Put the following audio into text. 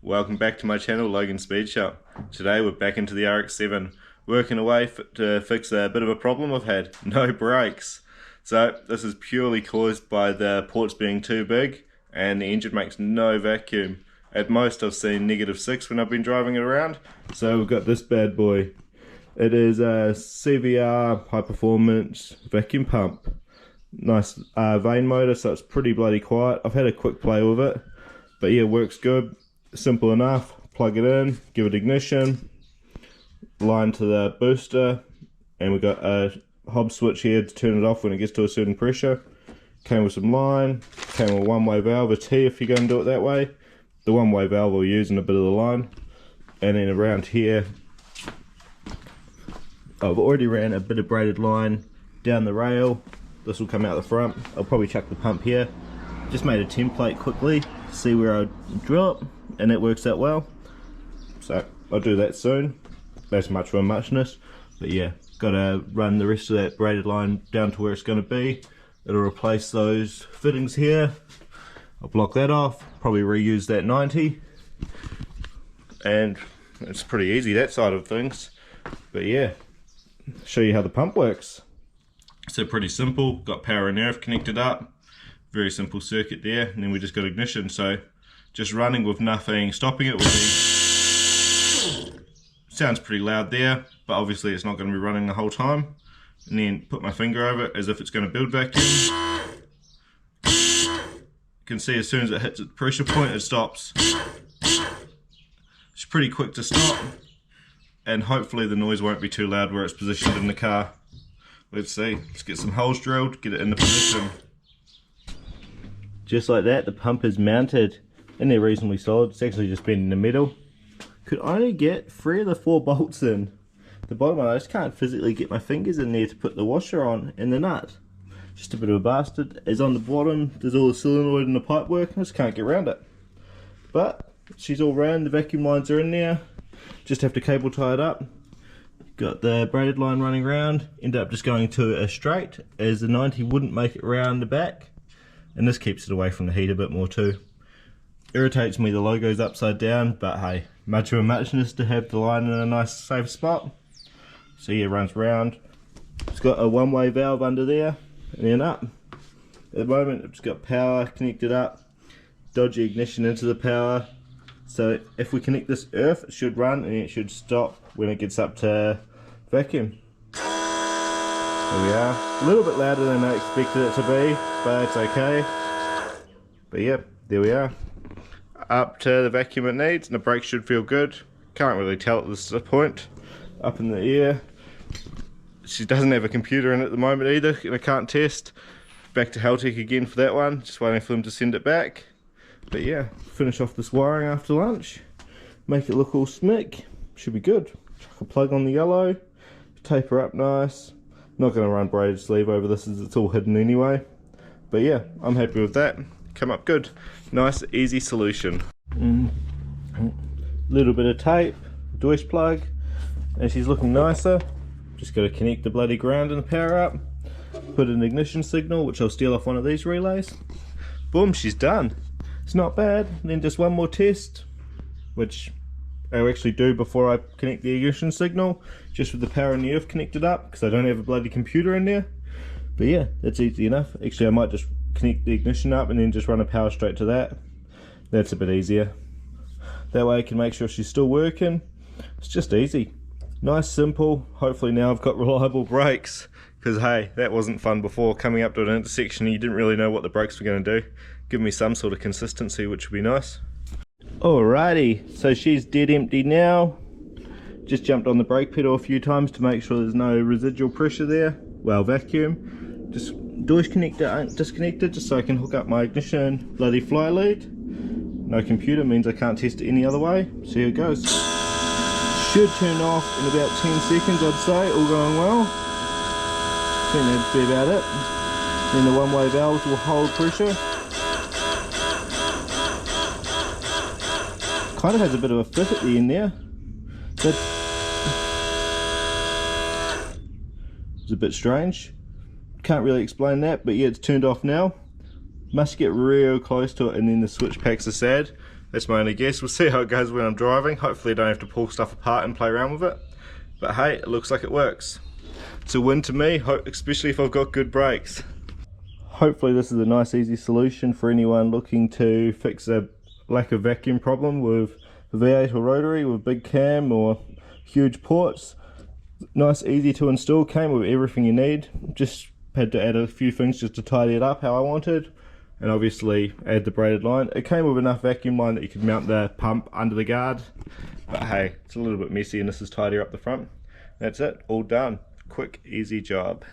welcome back to my channel, Logan Speed Shop. Today we're back into the RX7, working away to fix a bit of a problem I've had, no brakes. So this is purely caused by the ports being too big and the engine makes no vacuum. At most I've seen -6 when I've been driving it around. So we've got this bad boy. It is a CVR high performance vacuum pump. Nice vane motor, so it's pretty bloody quiet. I've had a quick play with it, but yeah, works good. Simple enough. Plug it in, give it ignition, line to the booster, and we've got a hob switch here to turn it off when it gets to a certain pressure. Came with some line, came with a one-way valve, a T if you're going to do it that way. The one-way valve we'll use in a bit of the line. And then around here, I've already ran a bit of braided line down the rail. This will come out the front. I'll probably chuck the pump here. Just made a template quickly, see where I drill it, and it works out well. So I'll do that soon. That's much for a muchness, but yeah, gotta run the rest of that braided line down to where it's going to be. It'll replace those fittings here. I'll block that off, probably reuse that 90, and it's pretty easy, that side of things. But yeah, show you how the pump works. So pretty simple, got power and earth connected up, very simple circuit there, and then we just got ignition. So just running with nothing stopping it would be, sounds pretty loud there, but obviously it's not going to be running the whole time. And then put my finger over it as if it's going to build vacuum. You can see as soon as it hits its pressure point it stops. It's pretty quick to stop, and hopefully the noise won't be too loud where it's positioned in the car. Let's see, let's get some holes drilled, get it into position. Just like that, the pump is mounted and they're reasonably solid. It's actually just been in the middle. Could only get 3 of the 4 bolts in. The bottom one, I just can't physically get my fingers in there to put the washer on and the nut. Just a bit of a bastard. As on the bottom, there's all the solenoid and the pipe work, I just can't get around it. But she's all round, the vacuum lines are in there. Just have to cable tie it up. Got the braided line running round, end up just going to a straight as the 90 wouldn't make it round the back, and this keeps it away from the heat a bit more too. Irritates me the logo's upside down, but hey, much of a muchness to have the line in a nice safe spot. So yeah, runs round. It's got a one-way valve under there and then up. At the moment it's got power connected up, dodgy ignition into the power. So if we connect this earth, it should run and it should stop when it gets up to vacuum. There we are. A little bit louder than I expected it to be, but it's okay. But yep, there we are. Up to the vacuum it needs, and the brake should feel good. Can't really tell at this point. Up in the air. She doesn't have a computer in at the moment either, and I can't test. Back to Haltech again for that one, just waiting for them to send it back. But yeah, finish off this wiring after lunch, make it look all smick, should be good. Chuck a plug on the yellow, taper up nice. Not going to run braided sleeve over this as it's all hidden anyway. But yeah, I'm happy with that, come up good. Nice easy solution. Little bit of tape, Deutsch plug, and she's looking nicer. Just got to connect the bloody ground and the power up, put an ignition signal which I'll steal off one of these relays. Boom, she's done. It's not bad. And then just one more test, which I'll actually do before I connect the ignition signal, just with the power and the earth connected up, because I don't have a bloody computer in there. But yeah, that's easy enough. Actually, I might just connect the ignition up and then just run a power straight to that. That's a bit easier. That way I can make sure she's still working. It's just easy. Nice, simple. Hopefully now I've got reliable brakes, because hey, that wasn't fun before, coming up to an intersection and you didn't really know what the brakes were going to do. Give me some sort of consistency, which would be nice. Alrighty, so she's dead empty now. Just jumped on the brake pedal a few times to make sure there's no residual pressure there. Well, vacuum. Just Deutsch connector disconnected just so I can hook up my ignition bloody fly lead. No computer means I can't test it any other way. So here it goes. Should turn off in about 10 seconds, I'd say, all going well. I think that'd be about it. Then the one-way valves will hold pressure. Kind of has a bit of a fit at the end there. It's a bit strange. Can't really explain that, but yeah, it's turned off now. Must get real close to it and then the switch packs are sad. That's my only guess. We'll see how it goes when I'm driving. Hopefully I don't have to pull stuff apart and play around with it. But hey, it looks like it works. It's a win to me, especially if I've got good brakes. Hopefully this is a nice easy solution for anyone looking to fix a lack of vacuum problem with a V8 or rotary with big cam or huge ports. Nice, easy to install, came with everything you need. Just had to add a few things just to tidy it up how I wanted, and obviously add the braided line. It came with enough vacuum line that you could mount the pump under the guard, but hey, it's a little bit messy and this is tidier up the front. That's it, all done. Quick, easy job.